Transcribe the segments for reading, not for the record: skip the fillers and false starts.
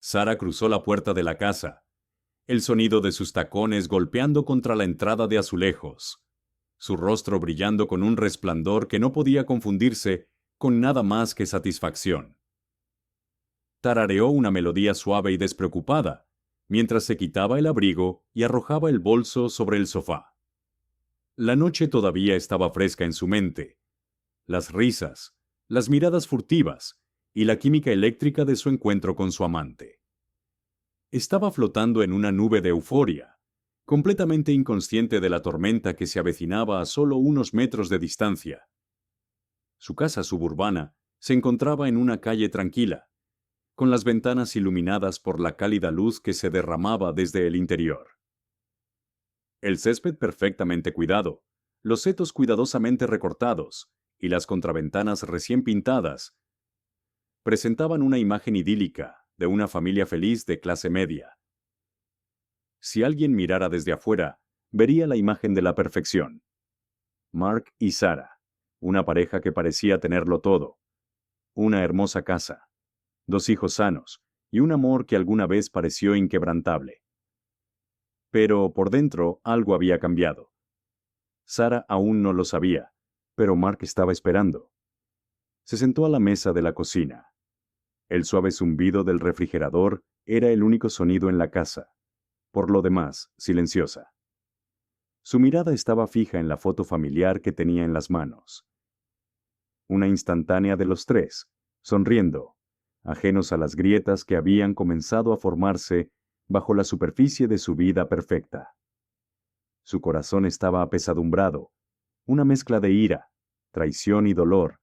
Sara cruzó la puerta de la casa, el sonido de sus tacones golpeando contra la entrada de azulejos, su rostro brillando con un resplandor que no podía confundirse con nada más que satisfacción. Tarareó una melodía suave y despreocupada, mientras se quitaba el abrigo y arrojaba el bolso sobre el sofá. La noche todavía estaba fresca en su mente. Las risas, las miradas furtivas y la química eléctrica de su encuentro con su amante. Estaba flotando en una nube de euforia, completamente inconsciente de la tormenta que se avecinaba a solo unos metros de distancia. Su casa suburbana se encontraba en una calle tranquila, con las ventanas iluminadas por la cálida luz que se derramaba desde el interior. El césped perfectamente cuidado, los setos cuidadosamente recortados y las contraventanas recién pintadas presentaban una imagen idílica de una familia feliz de clase media. Si alguien mirara desde afuera, vería la imagen de la perfección. Mark y Sara, una pareja que parecía tenerlo todo, una hermosa casa, 2 hijos sanos y un amor que alguna vez pareció inquebrantable. Pero por dentro algo había cambiado. Sara aún no lo sabía, pero Mark estaba esperando. Se sentó a la mesa de la cocina. El suave zumbido del refrigerador era el único sonido en la casa, por lo demás, silenciosa. Su mirada estaba fija en la foto familiar que tenía en las manos. Una instantánea de los tres, sonriendo, ajenos a las grietas que habían comenzado a formarse bajo la superficie de su vida perfecta. Su corazón estaba apesadumbrado, una mezcla de ira, traición y dolor,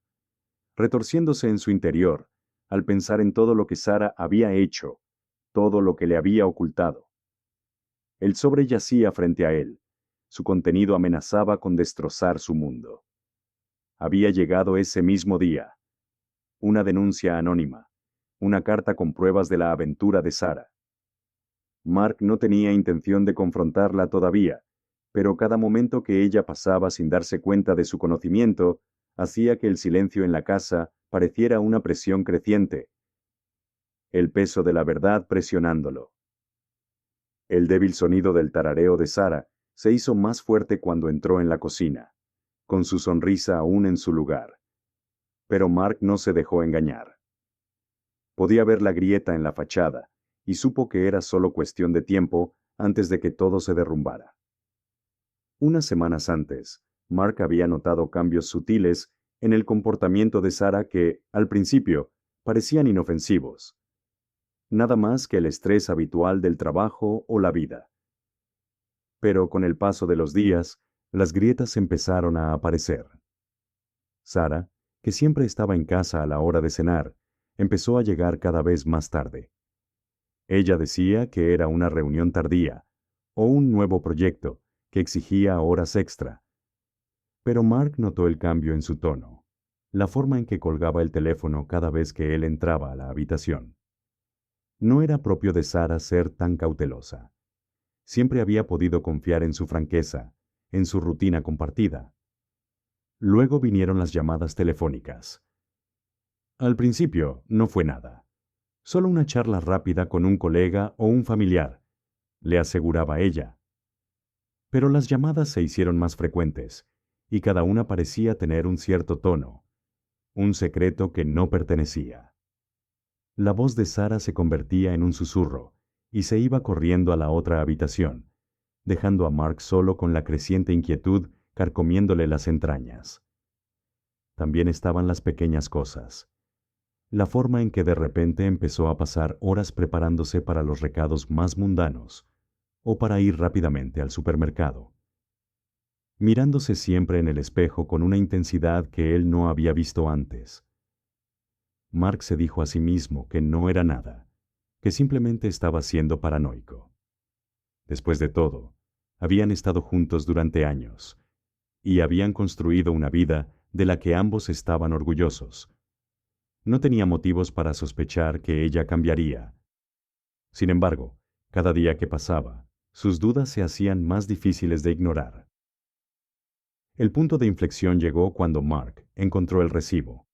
retorciéndose en su interior al pensar en todo lo que Sara había hecho, todo lo que le había ocultado. El sobre yacía frente a él, su contenido amenazaba con destrozar su mundo. Había llegado ese mismo día. Una denuncia anónima, una carta con pruebas de la aventura de Sara. Mark no tenía intención de confrontarla todavía, pero cada momento que ella pasaba sin darse cuenta de su conocimiento, hacía que el silencio en la casa pareciera una presión creciente. El peso de la verdad presionándolo. El débil sonido del tarareo de Sara se hizo más fuerte cuando entró en la cocina, con su sonrisa aún en su lugar. Pero Mark no se dejó engañar. Podía ver la grieta en la fachada, y supo que era solo cuestión de tiempo antes de que todo se derrumbara. Unas semanas antes, Mark había notado cambios sutiles en el comportamiento de Sara que, al principio, parecían inofensivos. Nada más que el estrés habitual del trabajo o la vida. Pero con el paso de los días, las grietas empezaron a aparecer. Sara, que siempre estaba en casa a la hora de cenar, empezó a llegar cada vez más tarde. Ella decía que era una reunión tardía, o un nuevo proyecto, que exigía horas extra. Pero Mark notó el cambio en su tono, la forma en que colgaba el teléfono cada vez que él entraba a la habitación. No era propio de Sara ser tan cautelosa. Siempre había podido confiar en su franqueza, en su rutina compartida. Luego vinieron las llamadas telefónicas. Al principio no fue nada. Solo una charla rápida con un colega o un familiar, le aseguraba ella. Pero las llamadas se hicieron más frecuentes, y cada una parecía tener un cierto tono, un secreto que no pertenecía. La voz de Sara se convertía en un susurro, y se iba corriendo a la otra habitación, dejando a Mark solo con la creciente inquietud carcomiéndole las entrañas. También estaban las pequeñas cosas. La forma en que de repente empezó a pasar horas preparándose para los recados más mundanos, o para ir rápidamente al supermercado. Mirándose siempre en el espejo con una intensidad que él no había visto antes. Mark se dijo a sí mismo que no era nada, que simplemente estaba siendo paranoico. Después de todo, habían estado juntos durante años, y habían construido una vida de la que ambos estaban orgullosos. No tenía motivos para sospechar que ella cambiaría. Sin embargo, cada día que pasaba, sus dudas se hacían más difíciles de ignorar. El punto de inflexión llegó cuando Mark encontró el recibo.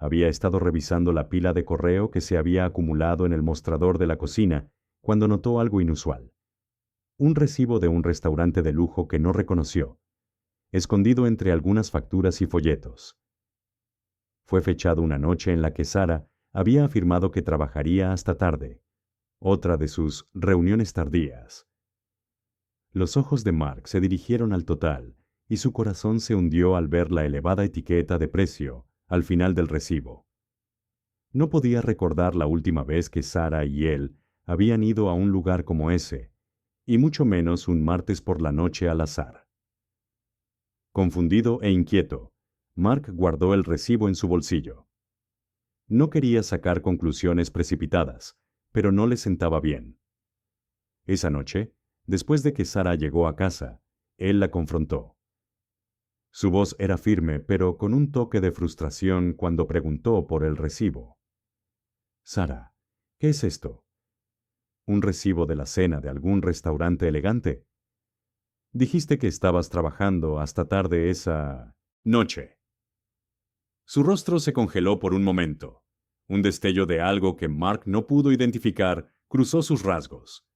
Había estado revisando la pila de correo que se había acumulado en el mostrador de la cocina cuando notó algo inusual. Un recibo de un restaurante de lujo que no reconoció, escondido entre algunas facturas y folletos. Fue fechado una noche en la que Sara había afirmado que trabajaría hasta tarde, otra de sus reuniones tardías. Los ojos de Mark se dirigieron al total y su corazón se hundió al ver la elevada etiqueta de precio al final del recibo. No podía recordar la última vez que Sara y él habían ido a un lugar como ese, y mucho menos un martes por la noche al azar. Confundido e inquieto, Mark guardó el recibo en su bolsillo. No quería sacar conclusiones precipitadas, pero no le sentaba bien. Esa noche, después de que Sara llegó a casa, él la confrontó. Su voz era firme, pero con un toque de frustración cuando preguntó por el recibo. «Sara, ¿qué es esto? ¿Un recibo de la cena de algún restaurante elegante? Dijiste que estabas trabajando hasta tarde esa noche». Su rostro se congeló por un momento. Un destello de algo que Mark no pudo identificar cruzó sus rasgos.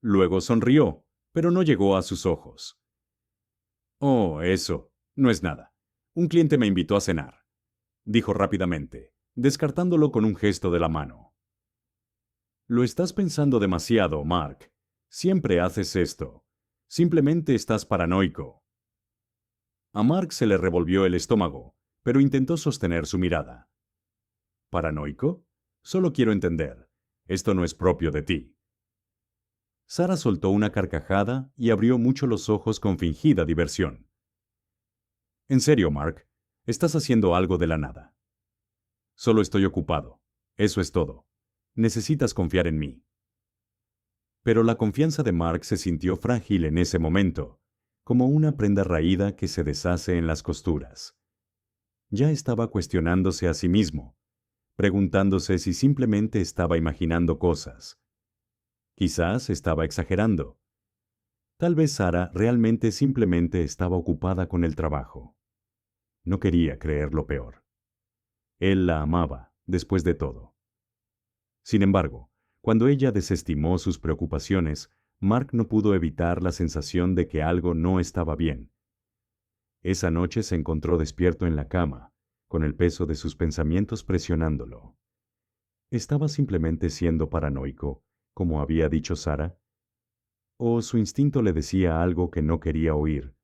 Luego sonrió, pero no llegó a sus ojos. «Oh, eso, no es nada. Un cliente me invitó a cenar», dijo rápidamente, descartándolo con un gesto de la mano. «Lo estás pensando demasiado, Mark. Siempre haces esto. Simplemente estás paranoico». A Mark se le revolvió el estómago, pero intentó sostener su mirada. «¿Paranoico? Solo quiero entender. Esto no es propio de ti». Sara soltó una carcajada y abrió mucho los ojos con fingida diversión. «En serio, Mark, estás haciendo algo de la nada». «Solo estoy ocupado. Eso es todo. Necesitas confiar en mí». Pero la confianza de Mark se sintió frágil en ese momento, como una prenda raída que se deshace en las costuras. Ya estaba cuestionándose a sí mismo, preguntándose si simplemente estaba imaginando cosas. Quizás estaba exagerando. Tal vez Sara realmente simplemente estaba ocupada con el trabajo. No quería creer lo peor. Él la amaba, después de todo. Sin embargo, cuando ella desestimó sus preocupaciones, Mark no pudo evitar la sensación de que algo no estaba bien. Esa noche se encontró despierto en la cama, con el peso de sus pensamientos presionándolo. ¿Estaba simplemente siendo paranoico, como había dicho Sara? ¿O su instinto le decía algo que no quería oír?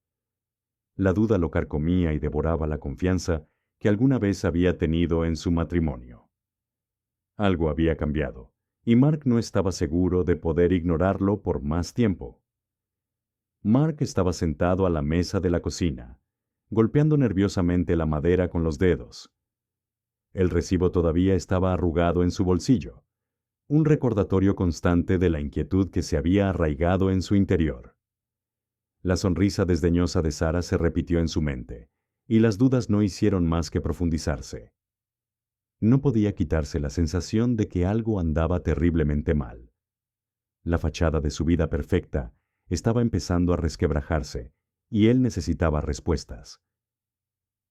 La duda lo carcomía y devoraba la confianza que alguna vez había tenido en su matrimonio. Algo había cambiado, y Mark no estaba seguro de poder ignorarlo por más tiempo. Mark estaba sentado a la mesa de la cocina, golpeando nerviosamente la madera con los dedos. El recibo todavía estaba arrugado en su bolsillo, un recordatorio constante de la inquietud que se había arraigado en su interior. La sonrisa desdeñosa de Sara se repitió en su mente, y las dudas no hicieron más que profundizarse. No podía quitarse la sensación de que algo andaba terriblemente mal. La fachada de su vida perfecta estaba empezando a resquebrajarse, y él necesitaba respuestas.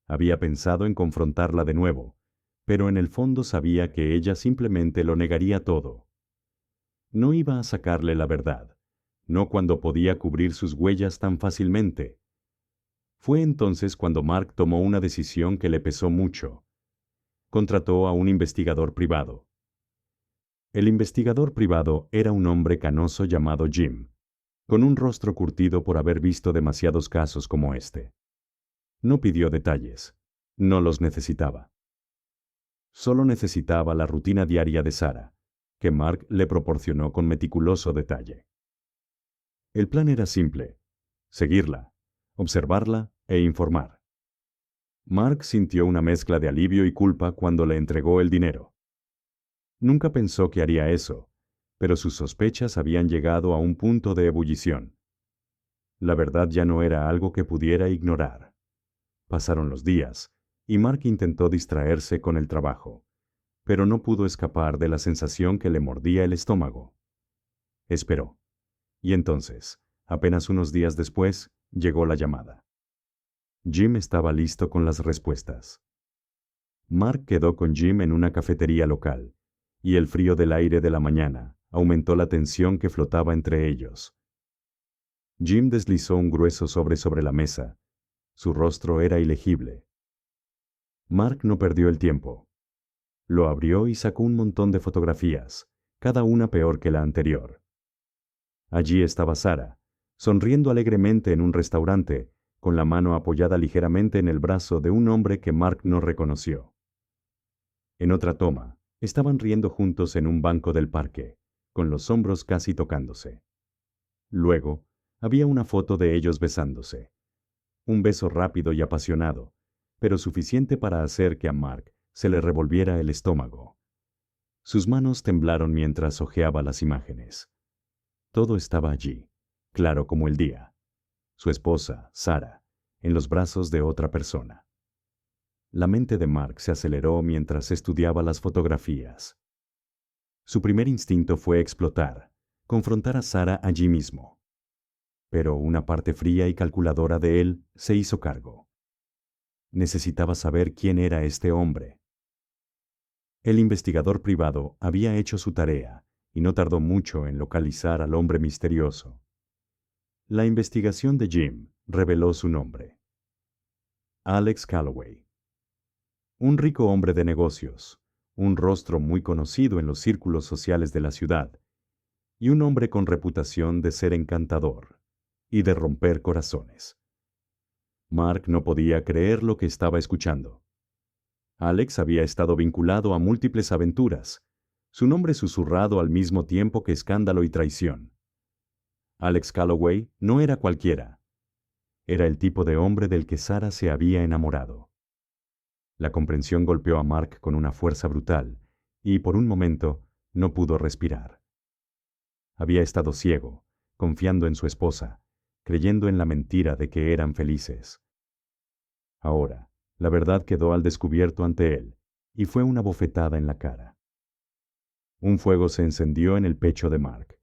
Había pensado en confrontarla de nuevo, pero en el fondo sabía que ella simplemente lo negaría todo. No iba a sacarle la verdad, no cuando podía cubrir sus huellas tan fácilmente. Fue entonces cuando Mark tomó una decisión que le pesó mucho. Contrató a un investigador privado. El investigador privado era un hombre canoso llamado Jim, con un rostro curtido por haber visto demasiados casos como este. No pidió detalles. No los necesitaba. Solo necesitaba la rutina diaria de Sara, que Mark le proporcionó con meticuloso detalle. El plan era simple: seguirla, observarla e informar. Mark sintió una mezcla de alivio y culpa cuando le entregó el dinero. Nunca pensó que haría eso, pero sus sospechas habían llegado a un punto de ebullición. La verdad ya no era algo que pudiera ignorar. Pasaron los días, y Mark intentó distraerse con el trabajo, pero no pudo escapar de la sensación que le mordía el estómago. Esperó. Y entonces, apenas unos días después, llegó la llamada. Jim estaba listo con las respuestas. Mark quedó con Jim en una cafetería local, y el frío del aire de la mañana aumentó la tensión que flotaba entre ellos. Jim deslizó un grueso sobre la mesa. Su rostro era ilegible. Mark no perdió el tiempo. Lo abrió y sacó un montón de fotografías, cada una peor que la anterior. Allí estaba Sara, sonriendo alegremente en un restaurante, con la mano apoyada ligeramente en el brazo de un hombre que Mark no reconoció. En otra toma, estaban riendo juntos en un banco del parque, con los hombros casi tocándose. Luego, había una foto de ellos besándose. Un beso rápido y apasionado, pero suficiente para hacer que a Mark se le revolviera el estómago. Sus manos temblaron mientras hojeaba las imágenes. Todo estaba allí, claro como el día. Su esposa, Sara, en los brazos de otra persona. La mente de Mark se aceleró mientras estudiaba las fotografías. Su primer instinto fue explotar, confrontar a Sara allí mismo. Pero una parte fría y calculadora de él se hizo cargo. Necesitaba saber quién era este hombre. El investigador privado había hecho su tarea y no tardó mucho en localizar al hombre misterioso. La investigación de Jim reveló su nombre. Alex Calloway. Un rico hombre de negocios, un rostro muy conocido en los círculos sociales de la ciudad, y un hombre con reputación de ser encantador y de romper corazones. Mark no podía creer lo que estaba escuchando. Alex había estado vinculado a múltiples aventuras, su nombre susurrado al mismo tiempo que escándalo y traición. Alex Calloway no era cualquiera. Era el tipo de hombre del que Sara se había enamorado. La comprensión golpeó a Mark con una fuerza brutal, y por un momento no pudo respirar. Había estado ciego, confiando en su esposa, creyendo en la mentira de que eran felices. Ahora, la verdad quedó al descubierto ante él, y fue una bofetada en la cara. Un fuego se encendió en el pecho de Mark.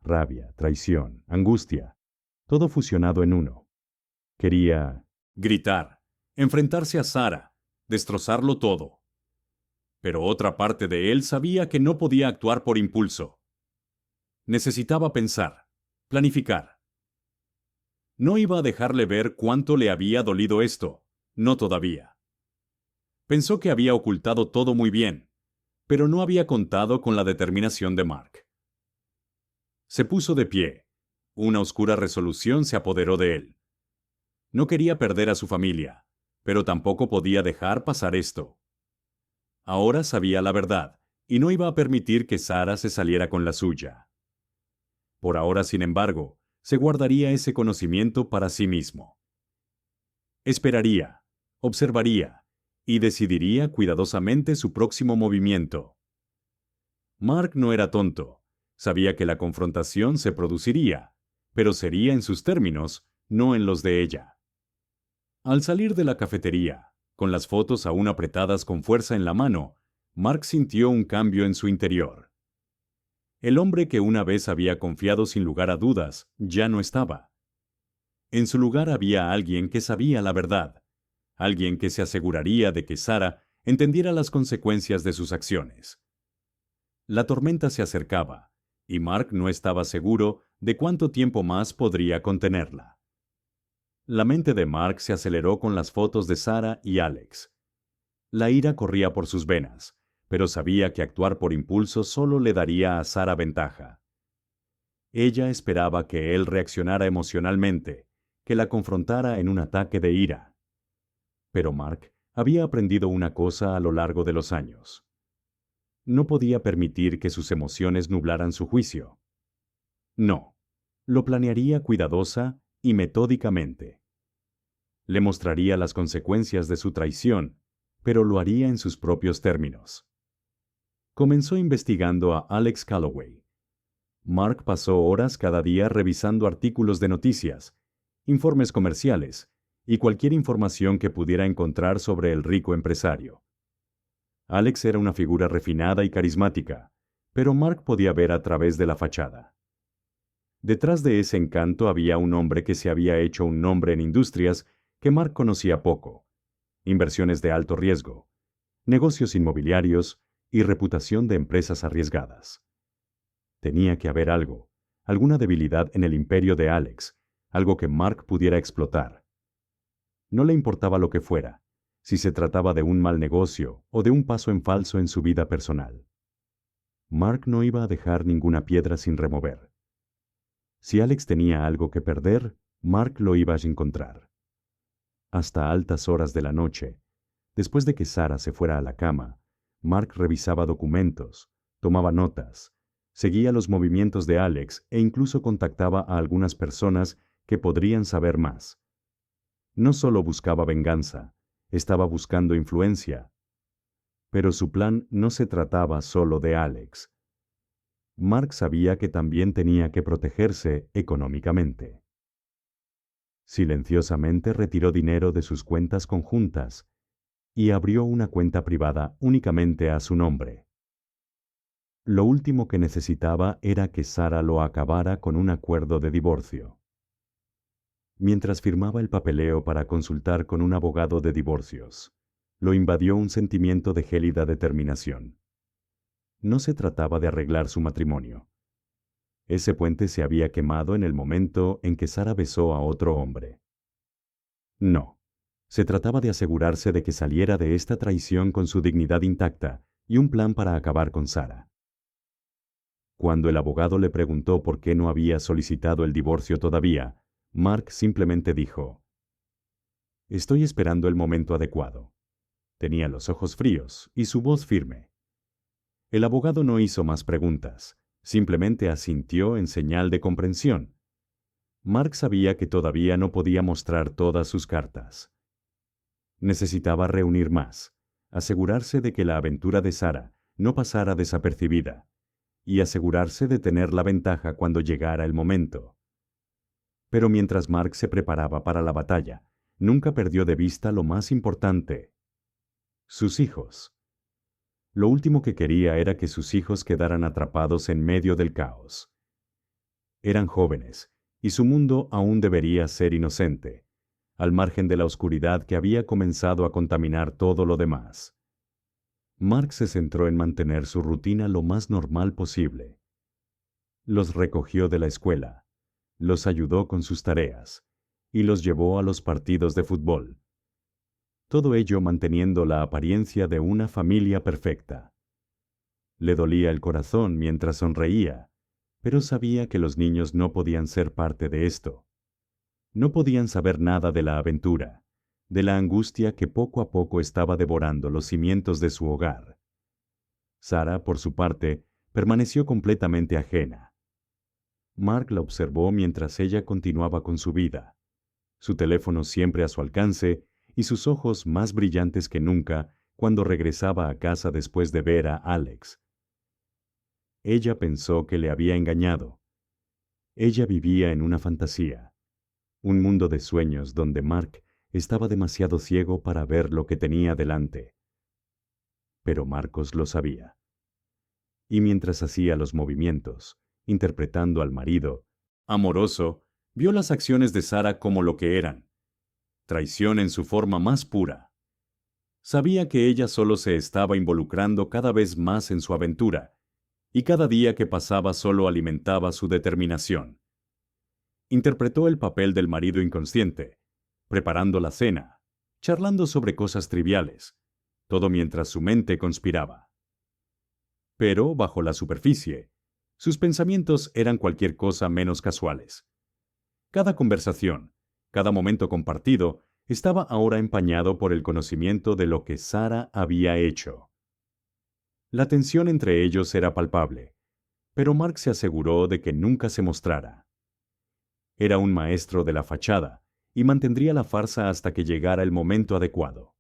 Rabia, traición, angustia, todo fusionado en uno. Quería gritar, enfrentarse a Sara, destrozarlo todo. Pero otra parte de él sabía que no podía actuar por impulso. Necesitaba pensar, planificar. No iba a dejarle ver cuánto le había dolido esto, no todavía. Pensó que había ocultado todo muy bien, pero no había contado con la determinación de Mark. Se puso de pie. Una oscura resolución se apoderó de él. No quería perder a su familia, pero tampoco podía dejar pasar esto. Ahora sabía la verdad, y no iba a permitir que Sara se saliera con la suya. Por ahora, sin embargo, se guardaría ese conocimiento para sí mismo. Esperaría, observaría, y decidiría cuidadosamente su próximo movimiento. Mark no era tonto. Sabía que la confrontación se produciría, pero sería en sus términos, no en los de ella. Al salir de la cafetería, con las fotos aún apretadas con fuerza en la mano, Mark sintió un cambio en su interior. El hombre que una vez había confiado sin lugar a dudas ya no estaba. En su lugar había alguien que sabía la verdad, alguien que se aseguraría de que Sara entendiera las consecuencias de sus acciones. La tormenta se acercaba, y Mark no estaba seguro de cuánto tiempo más podría contenerla. La mente de Mark se aceleró con las fotos de Sara y Alex. La ira corría por sus venas, pero sabía que actuar por impulso solo le daría a Sara ventaja. Ella esperaba que él reaccionara emocionalmente, que la confrontara en un ataque de ira. Pero Mark había aprendido una cosa a lo largo de los años. No podía permitir que sus emociones nublaran su juicio. No, lo planearía cuidadosa y metódicamente. Le mostraría las consecuencias de su traición, pero lo haría en sus propios términos. Comenzó investigando a Alex Calloway. Mark pasó horas cada día revisando artículos de noticias, informes comerciales y cualquier información que pudiera encontrar sobre el rico empresario. Alex era una figura refinada y carismática, pero Mark podía ver a través de la fachada. Detrás de ese encanto había un hombre que se había hecho un nombre en industrias que Mark conocía poco, inversiones de alto riesgo, negocios inmobiliarios y reputación de empresas arriesgadas. Tenía que haber algo, alguna debilidad en el imperio de Alex, algo que Mark pudiera explotar. No le importaba lo que fuera, si se trataba de un mal negocio o de un paso en falso en su vida personal. Mark no iba a dejar ninguna piedra sin remover. Si Alex tenía algo que perder, Mark lo iba a encontrar. Hasta altas horas de la noche, después de que Sarah se fuera a la cama, Mark revisaba documentos, tomaba notas, seguía los movimientos de Alex e incluso contactaba a algunas personas que podrían saber más. No solo buscaba venganza, estaba buscando influencia. Pero su plan no se trataba solo de Alex. Mark sabía que también tenía que protegerse económicamente. Silenciosamente retiró dinero de sus cuentas conjuntas y abrió una cuenta privada únicamente a su nombre. Lo último que necesitaba era que Sarah lo acabara con un acuerdo de divorcio. Mientras firmaba el papeleo para consultar con un abogado de divorcios, lo invadió un sentimiento de gélida determinación. No se trataba de arreglar su matrimonio. Ese puente se había quemado en el momento en que Sarah besó a otro hombre. No, se trataba de asegurarse de que saliera de esta traición con su dignidad intacta y un plan para acabar con Sarah. Cuando el abogado le preguntó por qué no había solicitado el divorcio todavía, Mark simplemente dijo: «Estoy esperando el momento adecuado». Tenía los ojos fríos y su voz firme. El abogado no hizo más preguntas, simplemente asintió en señal de comprensión. Mark sabía que todavía no podía mostrar todas sus cartas. Necesitaba reunir más, asegurarse de que la aventura de Sarah no pasara desapercibida, y asegurarse de tener la ventaja cuando llegara el momento. Pero mientras Mark se preparaba para la batalla, nunca perdió de vista lo más importante: sus hijos. Lo último que quería era que sus hijos quedaran atrapados en medio del caos. Eran jóvenes, y su mundo aún debería ser inocente, al margen de la oscuridad que había comenzado a contaminar todo lo demás. Mark se centró en mantener su rutina lo más normal posible. Los recogió de la escuela, los ayudó con sus tareas, y los llevó a los partidos de fútbol. Todo ello manteniendo la apariencia de una familia perfecta. Le dolía el corazón mientras sonreía, pero sabía que los niños no podían ser parte de esto. No podían saber nada de la aventura, de la angustia que poco a poco estaba devorando los cimientos de su hogar. Sarah, por su parte, permaneció completamente ajena. Mark la observó mientras ella continuaba con su vida, su teléfono siempre a su alcance y sus ojos más brillantes que nunca cuando regresaba a casa después de ver a Alex. Ella pensó que le había engañado. Ella vivía en una fantasía, un mundo de sueños donde Mark estaba demasiado ciego para ver lo que tenía delante. Pero Marcos lo sabía. Y mientras hacía los movimientos, interpretando al marido, amoroso, vio las acciones de Sarah como lo que eran: traición en su forma más pura. Sabía que ella solo se estaba involucrando cada vez más en su aventura, y cada día que pasaba solo alimentaba su determinación. Interpretó el papel del marido inconsciente, preparando la cena, charlando sobre cosas triviales, todo mientras su mente conspiraba. Pero, bajo la superficie, sus pensamientos eran cualquier cosa menos casuales. Cada conversación, cada momento compartido, estaba ahora empañado por el conocimiento de lo que Sarah había hecho. La tensión entre ellos era palpable, pero Mark se aseguró de que nunca se mostrara. Era un maestro de la fachada y mantendría la farsa hasta que llegara el momento adecuado.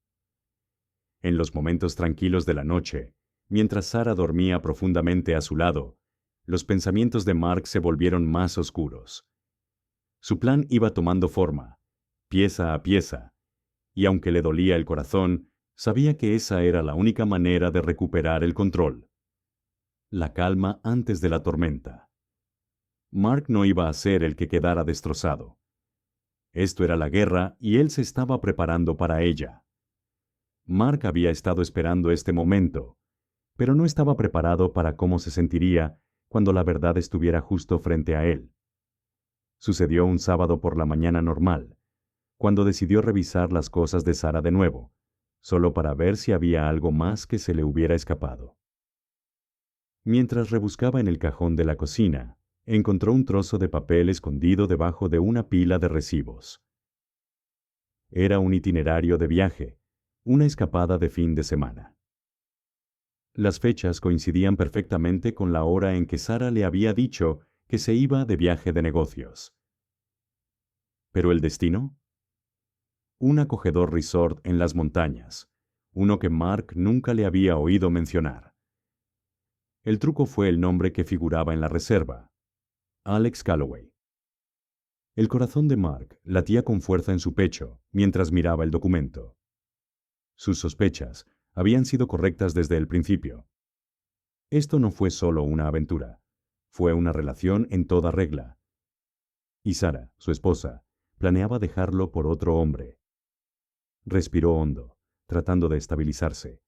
En los momentos tranquilos de la noche, mientras Sarah dormía profundamente a su lado, los pensamientos de Mark se volvieron más oscuros. Su plan iba tomando forma, pieza a pieza, y aunque le dolía el corazón, sabía que esa era la única manera de recuperar el control. La calma antes de la tormenta. Mark no iba a ser el que quedara destrozado. Esto era la guerra y él se estaba preparando para ella. Mark había estado esperando este momento, pero no estaba preparado para cómo se sentiría cuando la verdad estuviera justo frente a él. Sucedió un sábado por la mañana normal, cuando decidió revisar las cosas de Sara de nuevo, solo para ver si había algo más que se le hubiera escapado. Mientras rebuscaba en el cajón de la cocina, encontró un trozo de papel escondido debajo de una pila de recibos. Era un itinerario de viaje, una escapada de fin de semana. Las fechas coincidían perfectamente con la hora en que Sara le había dicho que se iba de viaje de negocios. ¿Pero el destino? Un acogedor resort en las montañas, uno que Mark nunca le había oído mencionar. El truco fue el nombre que figuraba en la reserva: Alex Calloway. El corazón de Mark latía con fuerza en su pecho mientras miraba el documento. Sus sospechas habían sido correctas desde el principio. Esto no fue solo una aventura, fue una relación en toda regla. Y Sara, su esposa, planeaba dejarlo por otro hombre. Respiró hondo, tratando de estabilizarse.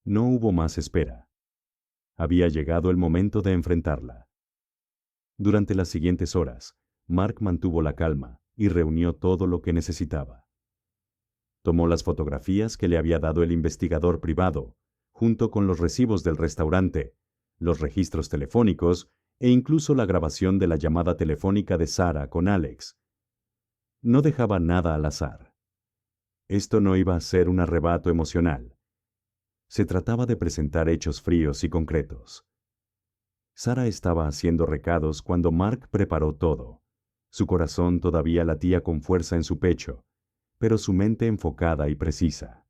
No hubo más espera. Había llegado el momento de enfrentarla. Durante las siguientes horas, Mark mantuvo la calma y reunió todo lo que necesitaba. Tomó las fotografías que le había dado el investigador privado, junto con los recibos del restaurante, los registros telefónicos e incluso la grabación de la llamada telefónica de Sara con Alex. No dejaba nada al azar. Esto no iba a ser un arrebato emocional. Se trataba de presentar hechos fríos y concretos. Sara estaba haciendo recados cuando Mark preparó todo. Su corazón todavía latía con fuerza en su pecho, pero su mente enfocada y precisa.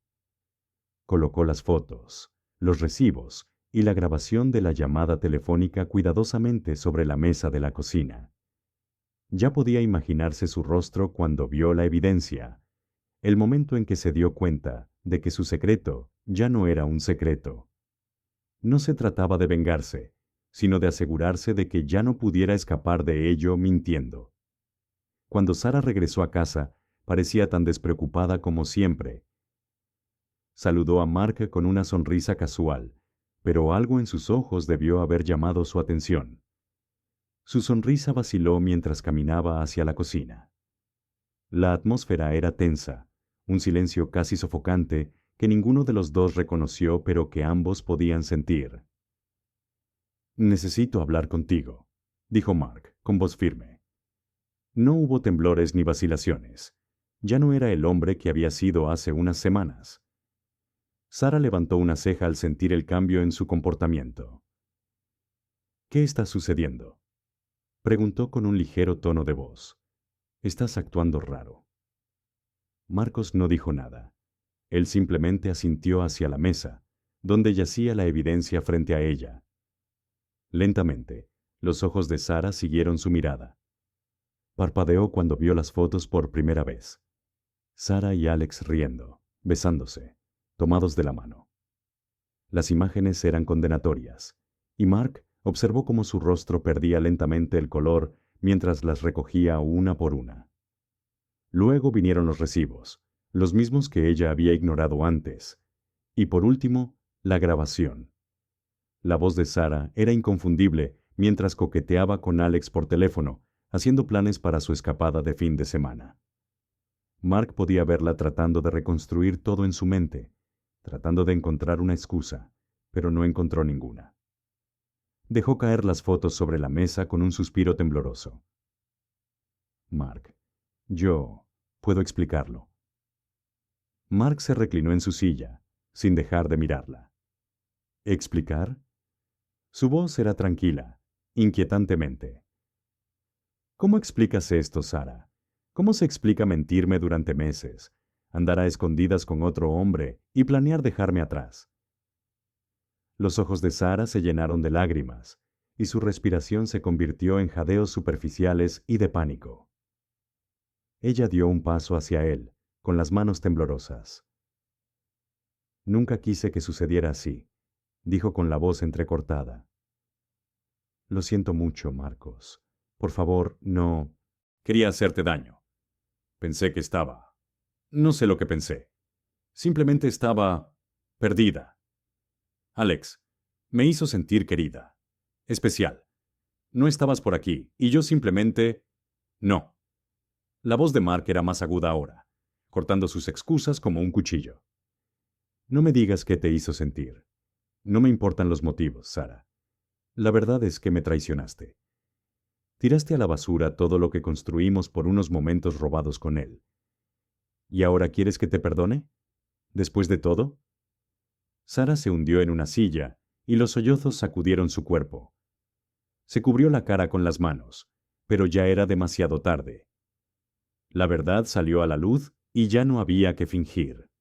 Colocó las fotos, los recibos y la grabación de la llamada telefónica cuidadosamente sobre la mesa de la cocina. Ya podía imaginarse su rostro cuando vio la evidencia, el momento en que se dio cuenta de que su secreto ya no era un secreto. No se trataba de vengarse, sino de asegurarse de que ya no pudiera escapar de ello mintiendo. Cuando Sara regresó a casa, parecía tan despreocupada como siempre. Saludó a Mark con una sonrisa casual, pero algo en sus ojos debió haber llamado su atención. Su sonrisa vaciló mientras caminaba hacia la cocina. La atmósfera era tensa, un silencio casi sofocante que ninguno de los dos reconoció pero que ambos podían sentir. «Necesito hablar contigo», dijo Mark, con voz firme. No hubo temblores ni vacilaciones. Ya no era el hombre que había sido hace unas semanas. Sara levantó una ceja al sentir el cambio en su comportamiento. «¿Qué está sucediendo?», preguntó con un ligero tono de voz. «Estás actuando raro». Marcos no dijo nada. Él simplemente asintió hacia la mesa, donde yacía la evidencia frente a ella. Lentamente, los ojos de Sara siguieron su mirada. Parpadeó cuando vio las fotos por primera vez. Sara y Alex riendo, besándose, tomados de la mano. Las imágenes eran condenatorias, y Mark observó cómo su rostro perdía lentamente el color mientras las recogía una por una. Luego vinieron los recibos, los mismos que ella había ignorado antes, y por último, la grabación. La voz de Sara era inconfundible mientras coqueteaba con Alex por teléfono, haciendo planes para su escapada de fin de semana. Mark podía verla tratando de reconstruir todo en su mente, tratando de encontrar una excusa, pero no encontró ninguna. Dejó caer las fotos sobre la mesa con un suspiro tembloroso. «Mark, yo puedo explicarlo». Mark se reclinó en su silla, sin dejar de mirarla. ¿Explicar? Su voz era tranquila, inquietantemente. «¿Cómo explicas esto, Sara? ¿Cómo se explica mentirme durante meses, andar a escondidas con otro hombre y planear dejarme atrás?» Los ojos de Sara se llenaron de lágrimas, y su respiración se convirtió en jadeos superficiales y de pánico. Ella dio un paso hacia él, con las manos temblorosas. «Nunca quise que sucediera así», dijo con la voz entrecortada. «Lo siento mucho, Marcos. Por favor, no...» «Quería hacerte daño. Pensé que estaba... No sé lo que pensé. Simplemente estaba perdida. Alex, me hizo sentir querida. Especial. No estabas por aquí, y yo simplemente... No. La voz de Mark era más aguda ahora, cortando sus excusas como un cuchillo. No me digas qué te hizo sentir. No me importan los motivos, Sara. La verdad es que me traicionaste. Tiraste a la basura todo lo que construimos por unos momentos robados con él. ¿Y ahora quieres que te perdone? ¿Después de todo? Sara se hundió en una silla, y los sollozos sacudieron su cuerpo. Se cubrió la cara con las manos, pero ya era demasiado tarde. La verdad salió a la luz y ya no había que fingir.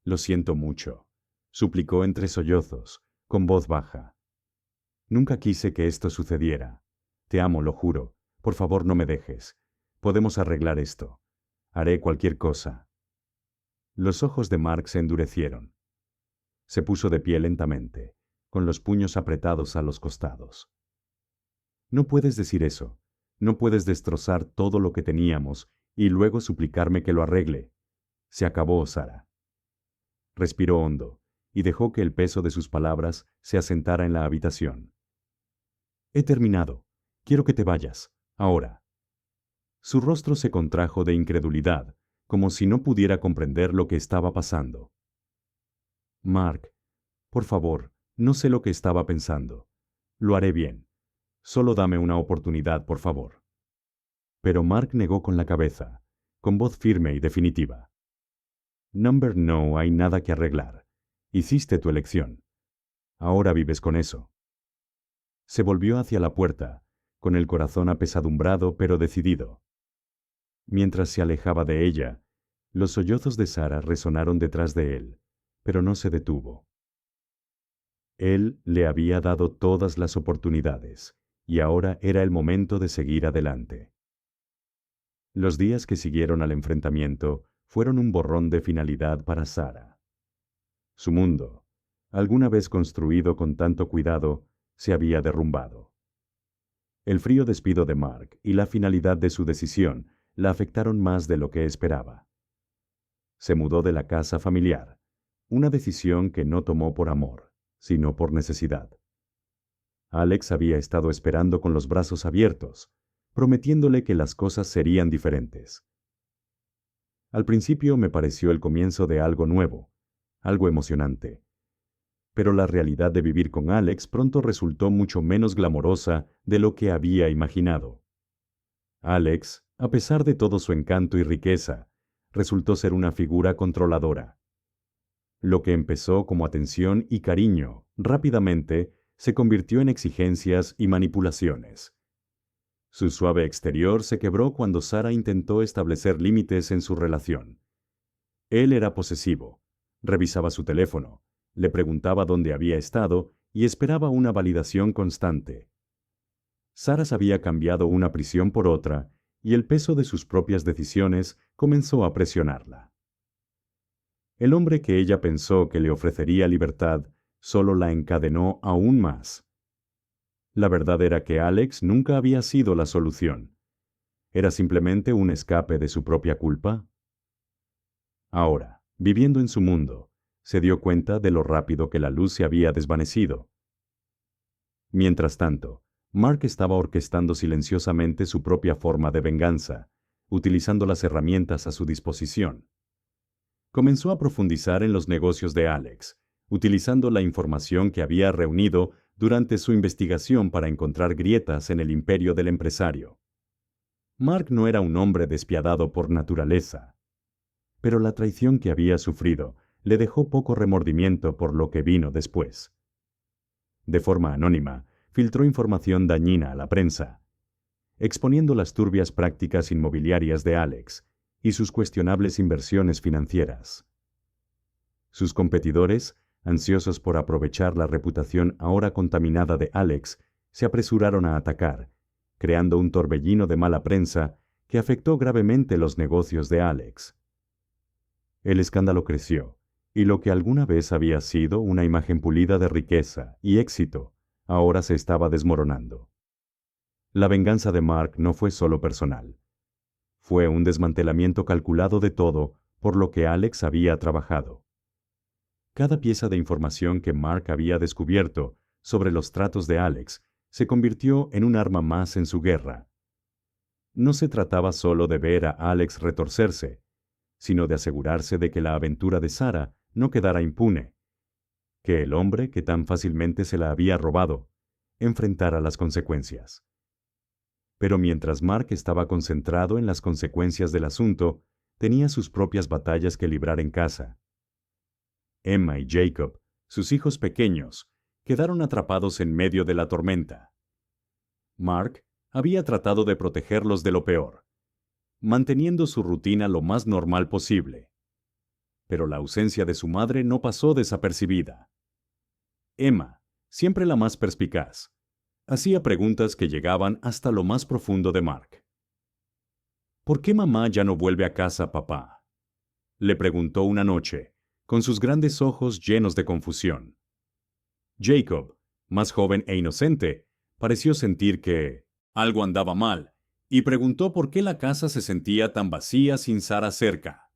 Lo siento mucho, suplicó entre sollozos, con voz baja. Nunca quise que esto sucediera. Te amo, lo juro. Por favor, no me dejes. Podemos arreglar esto. Haré cualquier cosa. Los ojos de Mark se endurecieron. Se puso de pie lentamente, con los puños apretados a los costados. No puedes decir eso. No puedes destrozar todo lo que teníamos y luego suplicarme que lo arregle. Se acabó, Sara. Respiró hondo y dejó que el peso de sus palabras se asentara en la habitación. He terminado. Quiero que te vayas. Ahora. Su rostro se contrajo de incredulidad, como si no pudiera comprender lo que estaba pasando. Mark, por favor, no sé lo que estaba pensando. Lo haré bien. Solo dame una oportunidad, por favor. Pero Mark negó con la cabeza, con voz firme y definitiva. No hay nada que arreglar. Hiciste tu elección. Ahora vives con eso. Se volvió hacia la puerta, con el corazón apesadumbrado pero decidido. Mientras se alejaba de ella, los sollozos de Sara resonaron detrás de él, pero no se detuvo. Él le había dado todas las oportunidades, y ahora era el momento de seguir adelante. Los días que siguieron al enfrentamiento fueron un borrón de finalidad para Sara. Su mundo, alguna vez construido con tanto cuidado, se había derrumbado. El frío despido de Mark y la finalidad de su decisión la afectaron más de lo que esperaba. Se mudó de la casa familiar, una decisión que no tomó por amor, sino por necesidad. Alex había estado esperando con los brazos abiertos, prometiéndole que las cosas serían diferentes. Al principio me pareció el comienzo de algo nuevo, algo emocionante. Pero la realidad de vivir con Alex pronto resultó mucho menos glamorosa de lo que había imaginado. Alex, a pesar de todo su encanto y riqueza, resultó ser una figura controladora. Lo que empezó como atención y cariño, rápidamente, se convirtió en exigencias y manipulaciones. Su suave exterior se quebró cuando Sara intentó establecer límites en su relación. Él era posesivo, revisaba su teléfono, le preguntaba dónde había estado y esperaba una validación constante. Sara había cambiado una prisión por otra y el peso de sus propias decisiones comenzó a presionarla. El hombre que ella pensó que le ofrecería libertad solo la encadenó aún más. La verdad era que Alex nunca había sido la solución. ¿Era simplemente un escape de su propia culpa? Ahora, viviendo en su mundo, se dio cuenta de lo rápido que la luz se había desvanecido. Mientras tanto, Mark estaba orquestando silenciosamente su propia forma de venganza, utilizando las herramientas a su disposición. Comenzó a profundizar en los negocios de Alex, utilizando la información que había reunido durante su investigación para encontrar grietas en el imperio del empresario. Mark no era un hombre despiadado por naturaleza, pero la traición que había sufrido le dejó poco remordimiento por lo que vino después. De forma anónima, filtró información dañina a la prensa, exponiendo las turbias prácticas inmobiliarias de Alex y sus cuestionables inversiones financieras. Sus competidores, ansiosos por aprovechar la reputación ahora contaminada de Alex, se apresuraron a atacar, creando un torbellino de mala prensa que afectó gravemente los negocios de Alex. El escándalo creció, y lo que alguna vez había sido una imagen pulida de riqueza y éxito, ahora se estaba desmoronando. La venganza de Mark no fue solo personal. Fue un desmantelamiento calculado de todo por lo que Alex había trabajado. Cada pieza de información que Mark había descubierto sobre los tratos de Alex se convirtió en un arma más en su guerra. No se trataba solo de ver a Alex retorcerse, sino de asegurarse de que la aventura de Sarah no quedara impune, que el hombre que tan fácilmente se la había robado enfrentara las consecuencias. Pero mientras Mark estaba concentrado en las consecuencias del asunto, tenía sus propias batallas que librar en casa. Emma y Jacob, sus hijos pequeños, quedaron atrapados en medio de la tormenta. Mark había tratado de protegerlos de lo peor, manteniendo su rutina lo más normal posible. Pero la ausencia de su madre no pasó desapercibida. Emma, siempre la más perspicaz, hacía preguntas que llegaban hasta lo más profundo de Mark. ¿Por qué mamá ya no vuelve a casa, papá?, le preguntó una noche, con sus grandes ojos llenos de confusión. Jacob, más joven e inocente, pareció sentir que algo andaba mal, y preguntó por qué la casa se sentía tan vacía sin Sarah cerca.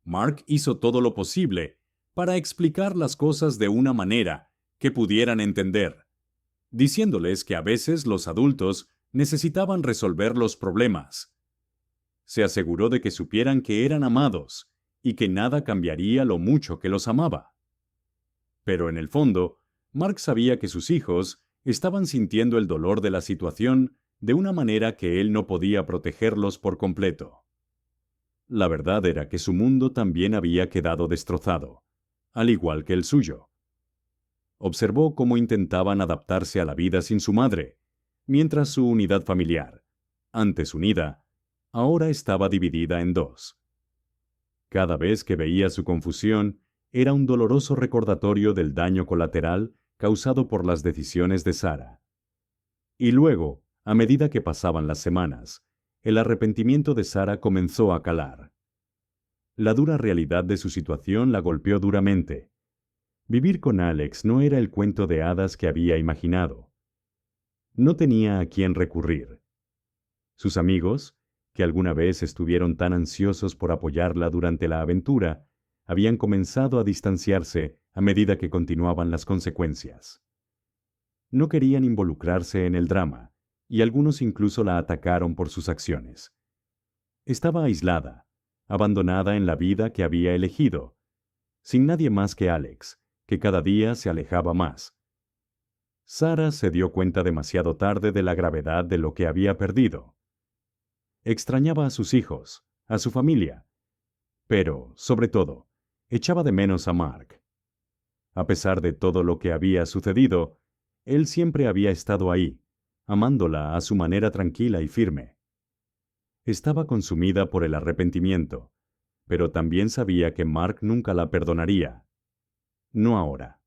Mark hizo todo lo posible para explicar las cosas de una manera que pudieran entender, diciéndoles que a veces los adultos necesitaban resolver los problemas. Se aseguró de que supieran que eran amados y que nada cambiaría lo mucho que los amaba. Pero en el fondo, Mark sabía que sus hijos estaban sintiendo el dolor de la situación de una manera que él no podía protegerlos por completo. La verdad era que su mundo también había quedado destrozado, al igual que el suyo. Observó cómo intentaban adaptarse a la vida sin su madre, mientras su unidad familiar, antes unida, ahora estaba dividida en dos. Cada vez que veía su confusión, era un doloroso recordatorio del daño colateral causado por las decisiones de Sarah. Y luego, a medida que pasaban las semanas, el arrepentimiento de Sarah comenzó a calar. La dura realidad de su situación la golpeó duramente. Vivir con Alex no era el cuento de hadas que había imaginado. No tenía a quién recurrir. Sus amigos, que alguna vez estuvieron tan ansiosos por apoyarla durante la aventura, habían comenzado a distanciarse a medida que continuaban las consecuencias. No querían involucrarse en el drama, y algunos incluso la atacaron por sus acciones. Estaba aislada, abandonada en la vida que había elegido, sin nadie más que Alex, que cada día se alejaba más. Sarah se dio cuenta demasiado tarde de la gravedad de lo que había perdido. Extrañaba a sus hijos, a su familia, pero, sobre todo, echaba de menos a Mark. A pesar de todo lo que había sucedido, él siempre había estado ahí, amándola a su manera tranquila y firme. Estaba consumida por el arrepentimiento, pero también sabía que Mark nunca la perdonaría. No ahora.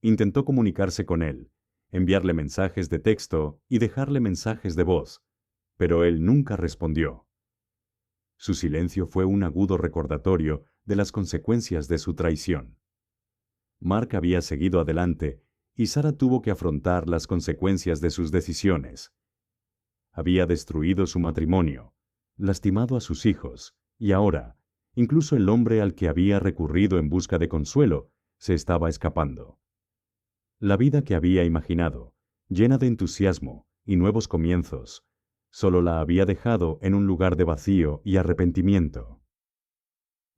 Intentó comunicarse con él, enviarle mensajes de texto y dejarle mensajes de voz, pero él nunca respondió. Su silencio fue un agudo recordatorio de las consecuencias de su traición. Mark había seguido adelante y Sarah tuvo que afrontar las consecuencias de sus decisiones. Había destruido su matrimonio, lastimado a sus hijos, y ahora, incluso el hombre al que había recurrido en busca de consuelo, se estaba escapando. La vida que había imaginado, llena de entusiasmo y nuevos comienzos, solo la había dejado en un lugar de vacío y arrepentimiento.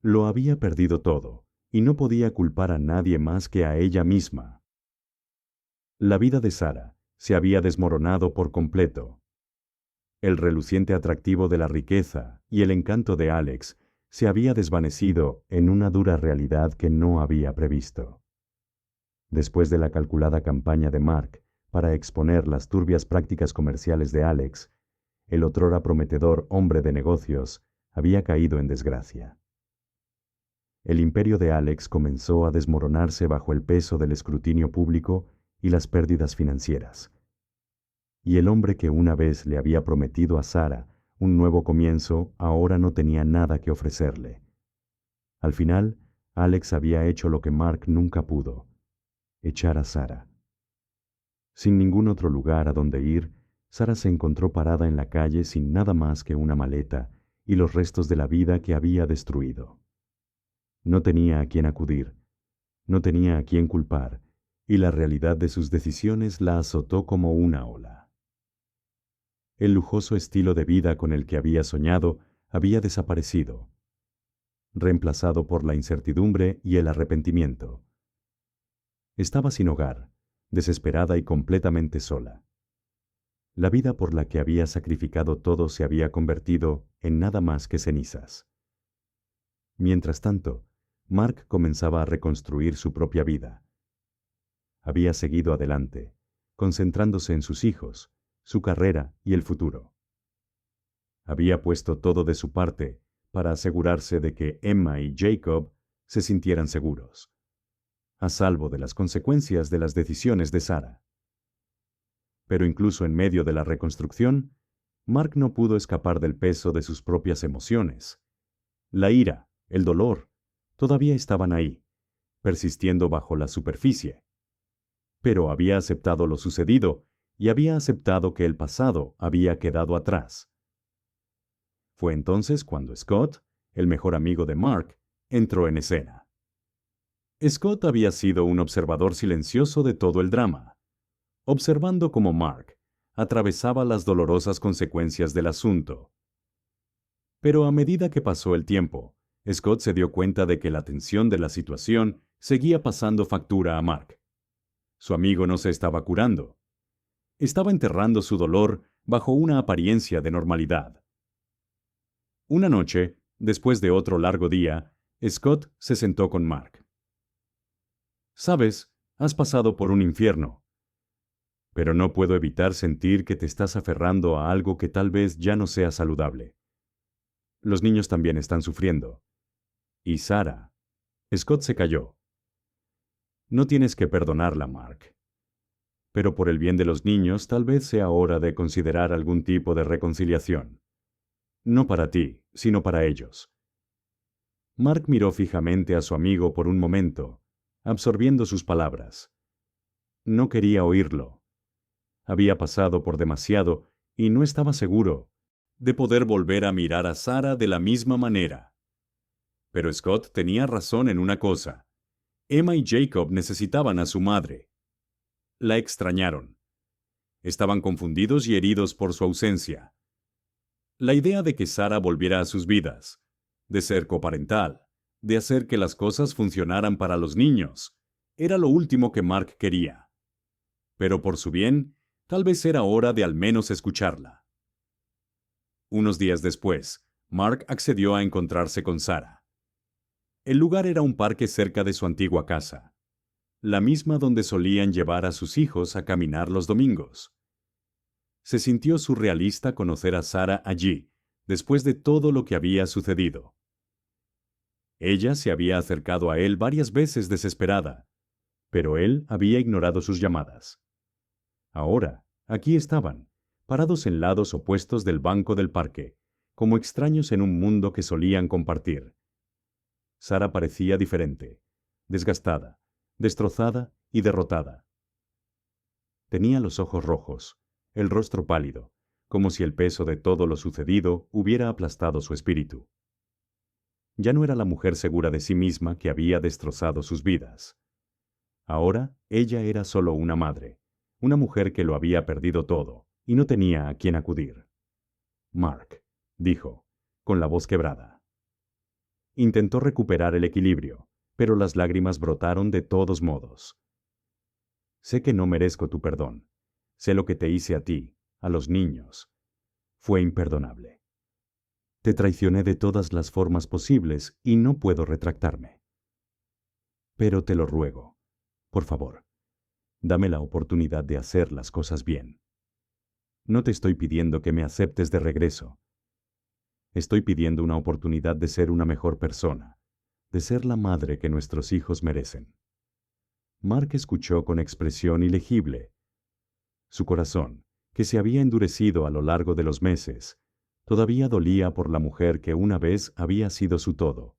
Lo había perdido todo, y no podía culpar a nadie más que a ella misma. La vida de Sarah se había desmoronado por completo. El reluciente atractivo de la riqueza y el encanto de Alex se había desvanecido en una dura realidad que no había previsto. Después de la calculada campaña de Mark para exponer las turbias prácticas comerciales de Alex, el otrora prometedor hombre de negocios había caído en desgracia. El imperio de Alex comenzó a desmoronarse bajo el peso del escrutinio público y las pérdidas financieras. Y el hombre que una vez le había prometido a Sarah un nuevo comienzo ahora no tenía nada que ofrecerle. Al final, Alex había hecho lo que Mark nunca pudo: echar a Sarah. Sin ningún otro lugar a donde ir, Sarah se encontró parada en la calle sin nada más que una maleta y los restos de la vida que había destruido. No tenía a quién acudir, no tenía a quién culpar, y la realidad de sus decisiones la azotó como una ola. El lujoso estilo de vida con el que había soñado había desaparecido, reemplazado por la incertidumbre y el arrepentimiento. Estaba sin hogar, desesperada y completamente sola. La vida por la que había sacrificado todo se había convertido en nada más que cenizas. Mientras tanto, Mark comenzaba a reconstruir su propia vida. Había seguido adelante, concentrándose en sus hijos, su carrera y el futuro. Había puesto todo de su parte para asegurarse de que Emma y Jacob se sintieran seguros, a salvo de las consecuencias de las decisiones de Sara. Pero incluso en medio de la reconstrucción, Mark no pudo escapar del peso de sus propias emociones. La ira, el dolor, todavía estaban ahí, persistiendo bajo la superficie. Pero había aceptado lo sucedido y había aceptado que el pasado había quedado atrás. Fue entonces cuando Scott, el mejor amigo de Mark, entró en escena. Scott había sido un observador silencioso de todo el drama, observando cómo Mark atravesaba las dolorosas consecuencias del asunto. Pero a medida que pasó el tiempo, Scott se dio cuenta de que la tensión de la situación seguía pasando factura a Mark. Su amigo no se estaba curando. Estaba enterrando su dolor bajo una apariencia de normalidad. Una noche, después de otro largo día, Scott se sentó con Mark. «Sabes, has pasado por un infierno, pero no puedo evitar sentir que te estás aferrando a algo que tal vez ya no sea saludable. Los niños también están sufriendo. Y Sara». Scott se calló. «No tienes que perdonarla, Mark. Pero por el bien de los niños, tal vez sea hora de considerar algún tipo de reconciliación. No para ti, sino para ellos». Mark miró fijamente a su amigo por un momento, absorbiendo sus palabras. No quería oírlo. Había pasado por demasiado y no estaba seguro de poder volver a mirar a Sara de la misma manera. Pero Scott tenía razón en una cosa. Emma y Jacob necesitaban a su madre. La extrañaron. Estaban confundidos y heridos por su ausencia. La idea de que Sara volviera a sus vidas, de ser coparental, de hacer que las cosas funcionaran para los niños, era lo último que Mark quería. Pero por su bien, tal vez era hora de al menos escucharla. Unos días después, Mark accedió a encontrarse con Sara. El lugar era un parque cerca de su antigua casa, la misma donde solían llevar a sus hijos a caminar los domingos. Se sintió surrealista conocer a Sara allí, después de todo lo que había sucedido. Ella se había acercado a él varias veces desesperada, pero él había ignorado sus llamadas. Ahora, aquí estaban, parados en lados opuestos del banco del parque, como extraños en un mundo que solían compartir. Sara parecía diferente, desgastada, destrozada y derrotada. Tenía los ojos rojos, el rostro pálido, como si el peso de todo lo sucedido hubiera aplastado su espíritu. Ya no era la mujer segura de sí misma que había destrozado sus vidas. Ahora ella era solo una madre, una mujer que lo había perdido todo y no tenía a quién acudir. «Mark», dijo, con la voz quebrada. Intentó recuperar el equilibrio, pero las lágrimas brotaron de todos modos. «Sé que no merezco tu perdón. Sé lo que te hice a ti, a los niños. Fue imperdonable. Te traicioné de todas las formas posibles y no puedo retractarme. Pero te lo ruego, por favor, dame la oportunidad de hacer las cosas bien. No te estoy pidiendo que me aceptes de regreso. Estoy pidiendo una oportunidad de ser una mejor persona, de ser la madre que nuestros hijos merecen». Mark escuchó con expresión ilegible. Su corazón, que se había endurecido a lo largo de los meses, todavía dolía por la mujer que una vez había sido su todo.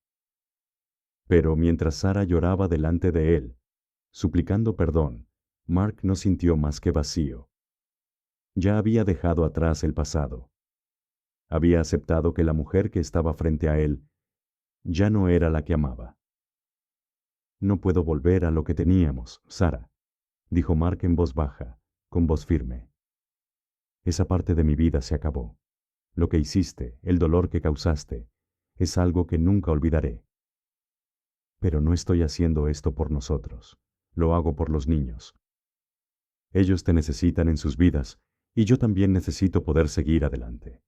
Pero mientras Sara lloraba delante de él, suplicando perdón, Mark no sintió más que vacío. Ya había dejado atrás el pasado. Había aceptado que la mujer que estaba frente a él ya no era la que amaba. No puedo volver a lo que teníamos, Sara, dijo Mark en voz baja, con voz firme. Esa parte de mi vida se acabó. Lo que hiciste, el dolor que causaste, es algo que nunca olvidaré. Pero no estoy haciendo esto por nosotros. Lo hago por los niños. Ellos te necesitan en sus vidas y yo también necesito poder seguir adelante.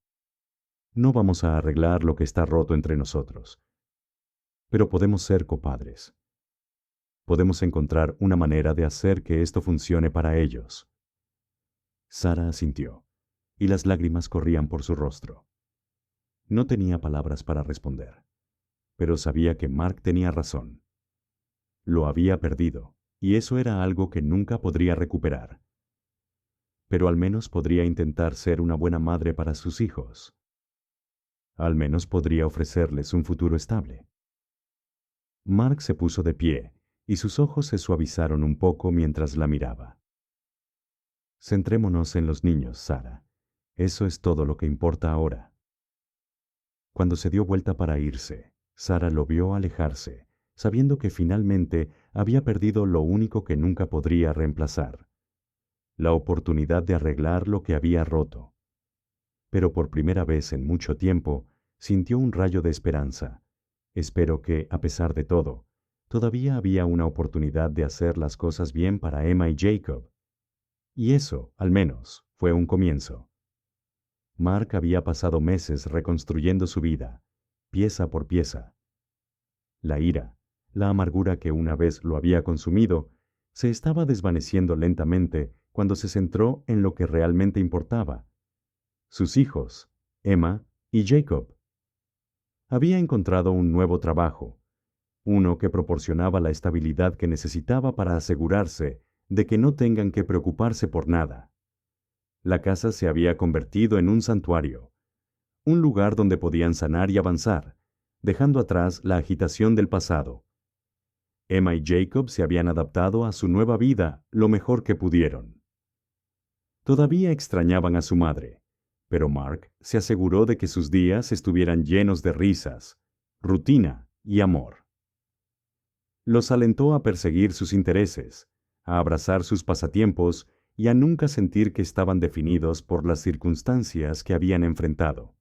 No vamos a arreglar lo que está roto entre nosotros, pero podemos ser copadres. Podemos encontrar una manera de hacer que esto funcione para ellos. Sara asintió, y las lágrimas corrían por su rostro. No tenía palabras para responder, pero sabía que Mark tenía razón. Lo había perdido, y eso era algo que nunca podría recuperar. Pero al menos podría intentar ser una buena madre para sus hijos. Al menos podría ofrecerles un futuro estable. Mark se puso de pie, y sus ojos se suavizaron un poco mientras la miraba. Centrémonos en los niños, Sara. Eso es todo lo que importa ahora. Cuando se dio vuelta para irse, Sara lo vio alejarse, sabiendo que finalmente había perdido lo único que nunca podría reemplazar: la oportunidad de arreglar lo que había roto. Pero por primera vez en mucho tiempo, sintió un rayo de esperanza. Espero que, a pesar de todo, todavía había una oportunidad de hacer las cosas bien para Emma y Jacob. Y eso, al menos, fue un comienzo. Mark había pasado meses reconstruyendo su vida, pieza por pieza. La ira, la amargura que una vez lo había consumido, se estaba desvaneciendo lentamente cuando se centró en lo que realmente importaba: sus hijos, Emma y Jacob. Había encontrado un nuevo trabajo, uno que proporcionaba la estabilidad que necesitaba para asegurarse de que no tengan que preocuparse por nada. La casa se había convertido en un santuario, un lugar donde podían sanar y avanzar, dejando atrás la agitación del pasado. Emma y Jacob se habían adaptado a su nueva vida lo mejor que pudieron. Todavía extrañaban a su madre, pero Mark se aseguró de que sus días estuvieran llenos de risas, rutina y amor. Los alentó a perseguir sus intereses, a abrazar sus pasatiempos y a nunca sentir que estaban definidos por las circunstancias que habían enfrentado.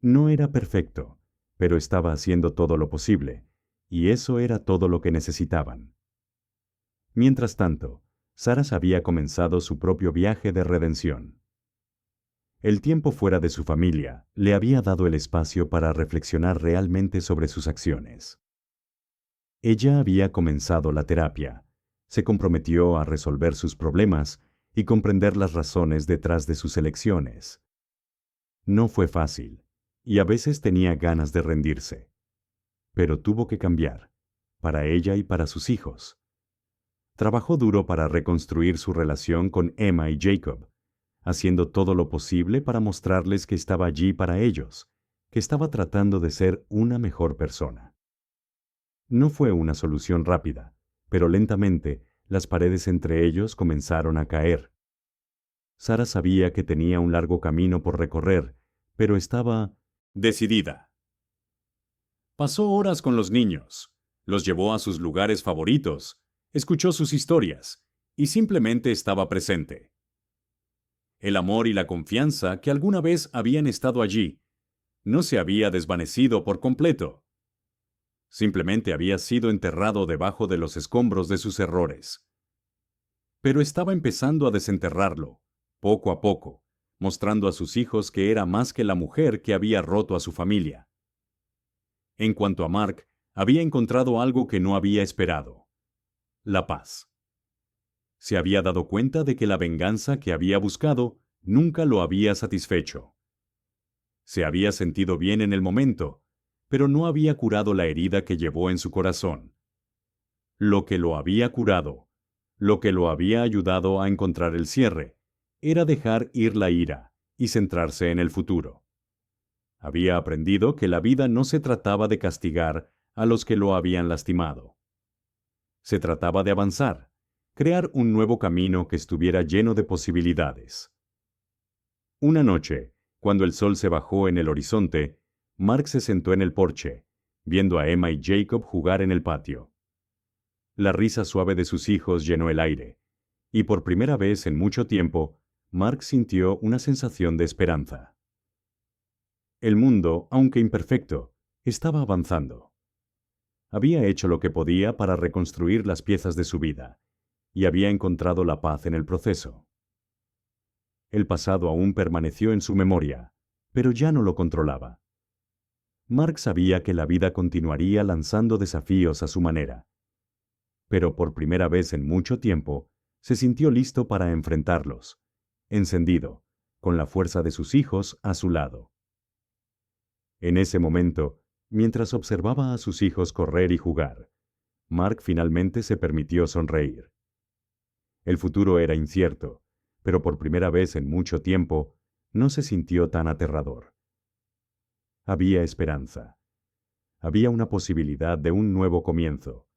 No era perfecto, pero estaba haciendo todo lo posible, y eso era todo lo que necesitaban. Mientras tanto, Sara había comenzado su propio viaje de redención. El tiempo fuera de su familia le había dado el espacio para reflexionar realmente sobre sus acciones. Ella había comenzado la terapia, se comprometió a resolver sus problemas y comprender las razones detrás de sus elecciones. No fue fácil, y a veces tenía ganas de rendirse. Pero tuvo que cambiar, para ella y para sus hijos. Trabajó duro para reconstruir su relación con Emma y Jacob, haciendo todo lo posible para mostrarles que estaba allí para ellos, que estaba tratando de ser una mejor persona. No fue una solución rápida, pero lentamente las paredes entre ellos comenzaron a caer. Sara sabía que tenía un largo camino por recorrer, pero estaba decidida. Pasó horas con los niños, los llevó a sus lugares favoritos, escuchó sus historias y simplemente estaba presente. El amor y la confianza que alguna vez habían estado allí no se había desvanecido por completo. Simplemente había sido enterrado debajo de los escombros de sus errores. Pero estaba empezando a desenterrarlo, poco a poco, mostrando a sus hijos que era más que la mujer que había roto a su familia. En cuanto a Mark, había encontrado algo que no había esperado: la paz. Se había dado cuenta de que la venganza que había buscado nunca lo había satisfecho. Se había sentido bien en el momento, pero no había curado la herida que llevó en su corazón. Lo que lo había curado, lo que lo había ayudado a encontrar el cierre, era dejar ir la ira y centrarse en el futuro. Había aprendido que la vida no se trataba de castigar a los que lo habían lastimado. Se trataba de avanzar, crear un nuevo camino que estuviera lleno de posibilidades. Una noche, Cuando el sol se bajó en el horizonte, Mark se sentó en el porche, viendo a Emma y Jacob jugar en el patio. La risa suave de sus hijos llenó el aire, y por primera vez en mucho tiempo, Mark sintió una sensación de esperanza. El mundo, aunque imperfecto, estaba avanzando. Había hecho lo que podía para reconstruir las piezas de su vida, y había encontrado la paz en el proceso. El pasado aún permaneció en su memoria, pero ya no lo controlaba. Mark sabía que la vida continuaría lanzando desafíos a su manera, pero por primera vez en mucho tiempo se sintió listo para enfrentarlos, encendido, con la fuerza de sus hijos a su lado. En ese momento, mientras observaba a sus hijos correr y jugar, Mark finalmente se permitió sonreír. El futuro era incierto, pero por primera vez en mucho tiempo no se sintió tan aterrador. Había esperanza. Había una posibilidad de un nuevo comienzo,